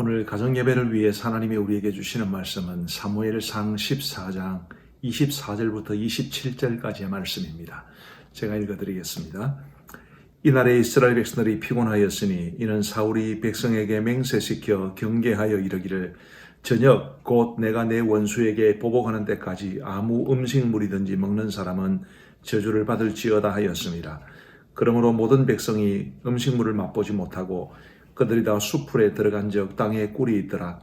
오늘 가정예배를 위해서 하나님이 우리에게 주시는 말씀은 사무엘상 14장 24절부터 27절까지의 말씀입니다. 제가 읽어드리겠습니다. 이날에 이스라엘 백성들이 피곤하였으니 이는 사울이 백성에게 맹세시켜 경계하여 이르기를 저녁 곧 내가 내 원수에게 보복하는 때까지 아무 음식물이든지 먹는 사람은 저주를 받을지어다 하였습니다. 그러므로 모든 백성이 음식물을 맛보지 못하고 그들이 다 수풀에 들어간 적 땅에 꿀이 있더라.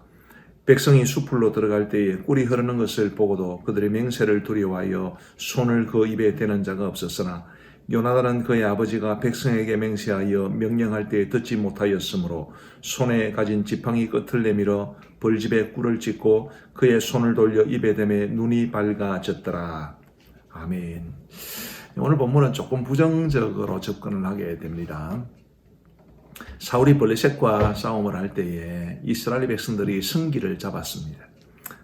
백성이 수풀로 들어갈 때에 꿀이 흐르는 것을 보고도 그들의 맹세를 두려워하여 손을 그 입에 대는 자가 없었으나 요나단은 그의 아버지가 백성에게 맹세하여 명령할 때에 듣지 못하였으므로 손에 가진 지팡이 끝을 내밀어 벌집에 꿀을 찍고 그의 손을 돌려 입에 대매 눈이 밝아졌더라. 아멘. 오늘 본문은 조금 부정적으로 접근을 하게 됩니다. 사울이 블레셋과 싸움을 할 때에 이스라엘 백성들이 승기를 잡았습니다.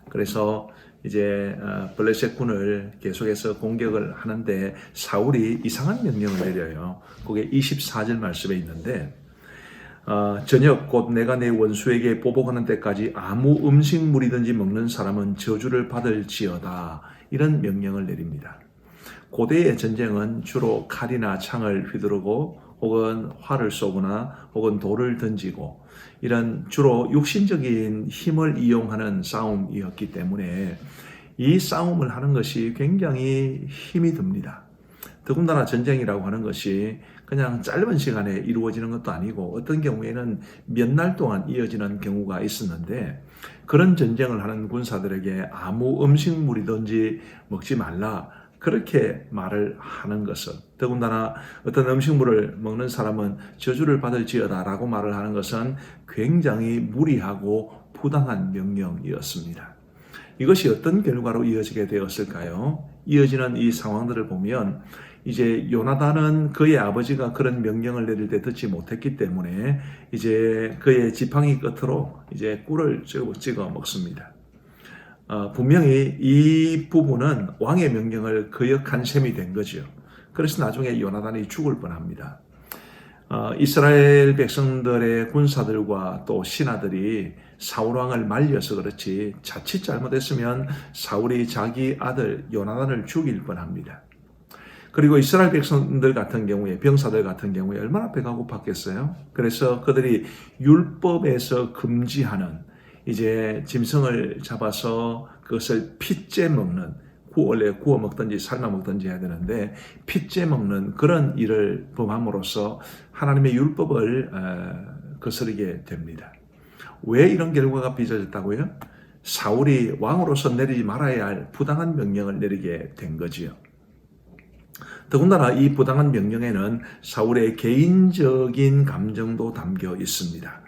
그래서 이제 블레셋 군을 계속해서 공격을 하는데 사울이 이상한 명령을 내려요. 그게 24절 말씀에 있는데 저녁 곧 내가 내 원수에게 보복하는 때까지 아무 음식물이든지 먹는 사람은 저주를 받을지어다. 이런 명령을 내립니다. 고대의 전쟁은 주로 칼이나 창을 휘두르고 혹은 활을 쏘거나 혹은 돌을 던지고 이런 주로 육신적인 힘을 이용하는 싸움이었기 때문에 이 싸움을 하는 것이 굉장히 힘이 듭니다. 더군다나 전쟁이라고 하는 것이 그냥 짧은 시간에 이루어지는 것도 아니고 어떤 경우에는 몇 날 동안 이어지는 경우가 있었는데 그런 전쟁을 하는 군사들에게 아무 음식물이든지 먹지 말라 그렇게 말을 하는 것은 더군다나 어떤 음식물을 먹는 사람은 저주를 받을지어다 라고 말을 하는 것은 굉장히 무리하고 부당한 명령이었습니다. 이것이 어떤 결과로 이어지게 되었을까요? 이어지는 이 상황들을 보면 이제 요나단은 그의 아버지가 그런 명령을 내릴 때 듣지 못했기 때문에 이제 그의 지팡이 끝으로 이제 꿀을 찍어 먹습니다. 분명히 이 부분은 왕의 명령을 거역한 셈이 된 거죠. 그래서 나중에 요나단이 죽을 뻔합니다. 이스라엘 백성들의 군사들과 또 신하들이 사울 왕을 말려서 그렇지 자칫 잘못했으면 사울이 자기 아들 요나단을 죽일 뻔합니다. 그리고 이스라엘 백성들 같은 경우에 병사들 같은 경우에 얼마나 배가 고팠겠어요? 그래서 그들이 율법에서 금지하는 이제 짐승을 잡아서 그것을 핏째 먹는 원래 구워 먹든지 삶아 먹든지 해야 되는데 핏째 먹는 그런 일을 범함으로써 하나님의 율법을 거스르게 됩니다. 왜 이런 결과가 빚어졌다고요? 사울이 왕으로서 내리지 말아야 할 부당한 명령을 내리게 된 거지요. 더군다나 이 부당한 명령에는 사울의 개인적인 감정도 담겨 있습니다.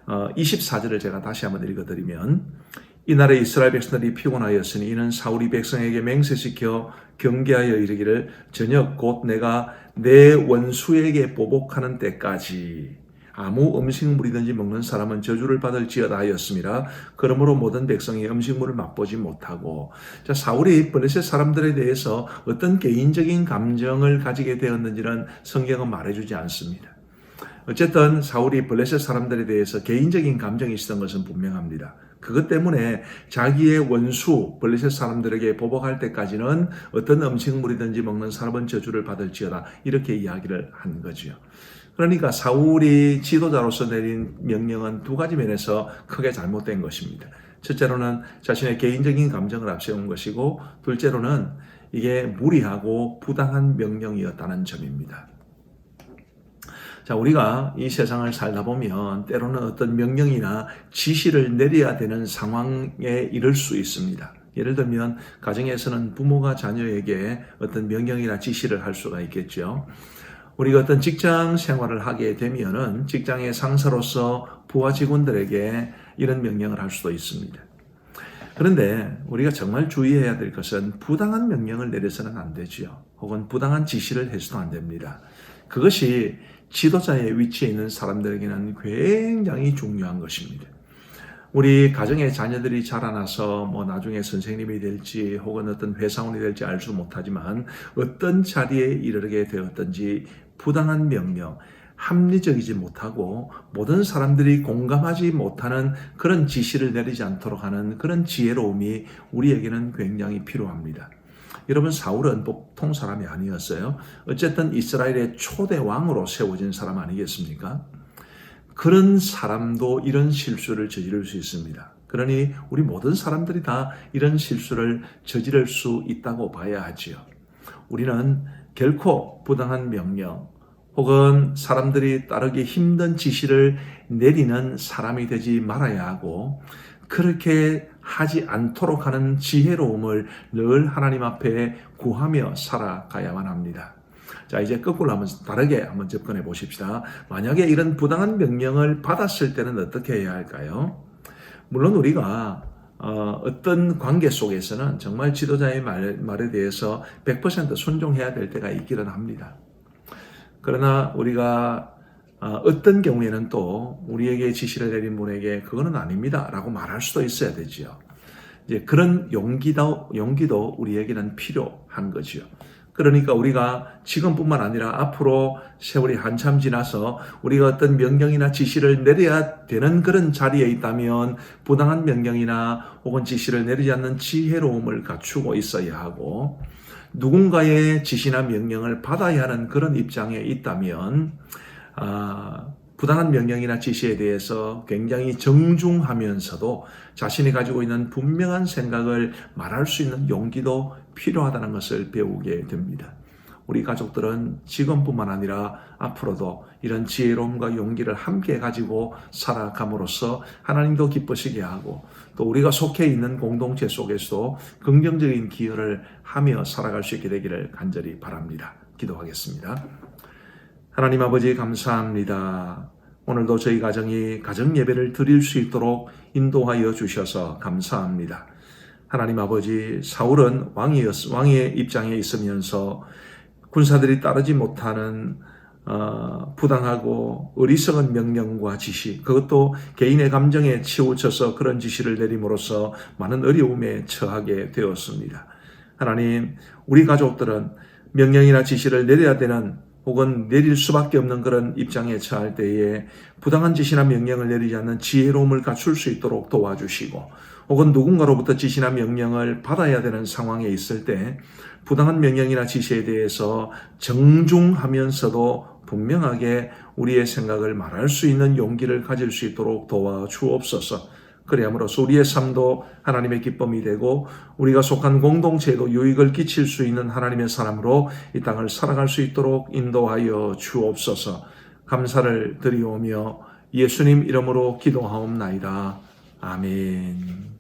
24절을 제가 다시 한번 읽어드리면 이날에 이스라엘 백성들이 피곤하였으니 이는 사울이 백성에게 맹세시켜 경계하여 이르기를 저녁 곧 내가 내 원수에게 보복하는 때까지 아무 음식물이든지 먹는 사람은 저주를 받을지어다 하였습니다. 그러므로 모든 백성이 음식물을 맛보지 못하고 사울이 블레셋 사람들에 대해서 어떤 개인적인 감정을 가지게 되었는지는 성경은 말해주지 않습니다. 어쨌든 사울이 블레셋 사람들에 대해서 개인적인 감정이 있었던 것은 분명합니다. 그것 때문에 자기의 원수 블레셋 사람들에게 보복할 때까지는 어떤 음식물이든지 먹는 사람은 저주를 받을지어다 이렇게 이야기를 한 거죠. 그러니까 사울이 지도자로서 내린 명령은 두 가지 면에서 크게 잘못된 것입니다. 첫째로는 자신의 개인적인 감정을 앞세운 것이고 둘째로는 이게 무리하고 부당한 명령이었다는 점입니다. 자, 우리가 이 세상을 살다 보면 때로는 어떤 명령이나 지시를 내려야 되는 상황에 이를 수 있습니다. 예를 들면 가정에서는 부모가 자녀에게 어떤 명령이나 지시를 할 수가 있겠죠. 우리가 어떤 직장 생활을 하게 되면은 직장의 상사로서 부하 직원들에게 이런 명령을 할 수도 있습니다. 그런데 우리가 정말 주의해야 될 것은 부당한 명령을 내려서는 안 되지요. 혹은 부당한 지시를 해서도 안 됩니다. 그것이 지도자의 위치에 있는 사람들에게는 굉장히 중요한 것입니다. 우리 가정의 자녀들이 자라나서 나중에 선생님이 될지 혹은 어떤 회사원이 될지 알 수 못하지만 어떤 자리에 이르게 되었든지 부당한 명령, 합리적이지 못하고 모든 사람들이 공감하지 못하는 그런 지시를 내리지 않도록 하는 그런 지혜로움이 우리에게는 굉장히 필요합니다. 여러분, 사울은 보통 사람이 아니었어요. 어쨌든 이스라엘의 초대 왕으로 세워진 사람 아니겠습니까? 그런 사람도 이런 실수를 저지를 수 있습니다. 그러니 우리 모든 사람들이 다 이런 실수를 저지를 수 있다고 봐야 하지요. 우리는 결코 부당한 명령 혹은 사람들이 따르기 힘든 지시를 내리는 사람이 되지 말아야 하고, 그렇게 하지 않도록 하는 지혜로움을 늘 하나님 앞에 구하며 살아가야만 합니다. 자, 이제 거꾸로 다르게 한번 접근해 보십시다. 만약에 이런 부당한 명령을 받았을 때는 어떻게 해야 할까요? 물론 우리가 어떤 관계 속에서는 정말 지도자의 말에 대해서 100% 순종해야 될 때가 있기는 합니다. 그러나 우리가 어떤 경우에는 또 우리에게 지시를 내린 분에게 그거는 아닙니다 라고 말할 수도 있어야 되지요. 이제 그런 용기도 우리에게는 필요한 거지요. 그러니까 우리가 지금뿐만 아니라 앞으로 세월이 한참 지나서 우리가 어떤 명령이나 지시를 내려야 되는 그런 자리에 있다면 부당한 명령이나 혹은 지시를 내리지 않는 지혜로움을 갖추고 있어야 하고, 누군가의 지시나 명령을 받아야 하는 그런 입장에 있다면 부당한 명령이나 지시에 대해서 굉장히 정중하면서도 자신이 가지고 있는 분명한 생각을 말할 수 있는 용기도 필요하다는 것을 배우게 됩니다. 우리 가족들은 지금뿐만 아니라 앞으로도 이런 지혜로움과 용기를 함께 가지고 살아감으로써 하나님도 기쁘시게 하고, 또 우리가 속해 있는 공동체 속에서도 긍정적인 기여를 하며 살아갈 수 있게 되기를 간절히 바랍니다. 기도하겠습니다. 하나님 아버지, 감사합니다. 오늘도 저희 가정이 가정 예배를 드릴 수 있도록 인도하여 주셔서 감사합니다. 하나님 아버지, 사울은 왕의 입장에 있으면서 군사들이 따르지 못하는 부당하고 어리석은 명령과 지시, 그것도 개인의 감정에 치우쳐서 그런 지시를 내림으로써 많은 어려움에 처하게 되었습니다. 하나님, 우리 가족들은 명령이나 지시를 내려야 되는 혹은 내릴 수밖에 없는 그런 입장에 처할 때에 부당한 지시나 명령을 내리지 않는 지혜로움을 갖출 수 있도록 도와주시고, 혹은 누군가로부터 지시나 명령을 받아야 되는 상황에 있을 때 부당한 명령이나 지시에 대해서 정중하면서도 분명하게 우리의 생각을 말할 수 있는 용기를 가질 수 있도록 도와주옵소서. 그래야므로써 우리의 삶도 하나님의 기쁨이 되고 우리가 속한 공동체에도 유익을 끼칠 수 있는 하나님의 사람으로 이 땅을 살아갈 수 있도록 인도하여 주옵소서. 감사를 드리오며 예수님 이름으로 기도하옵나이다. 아멘.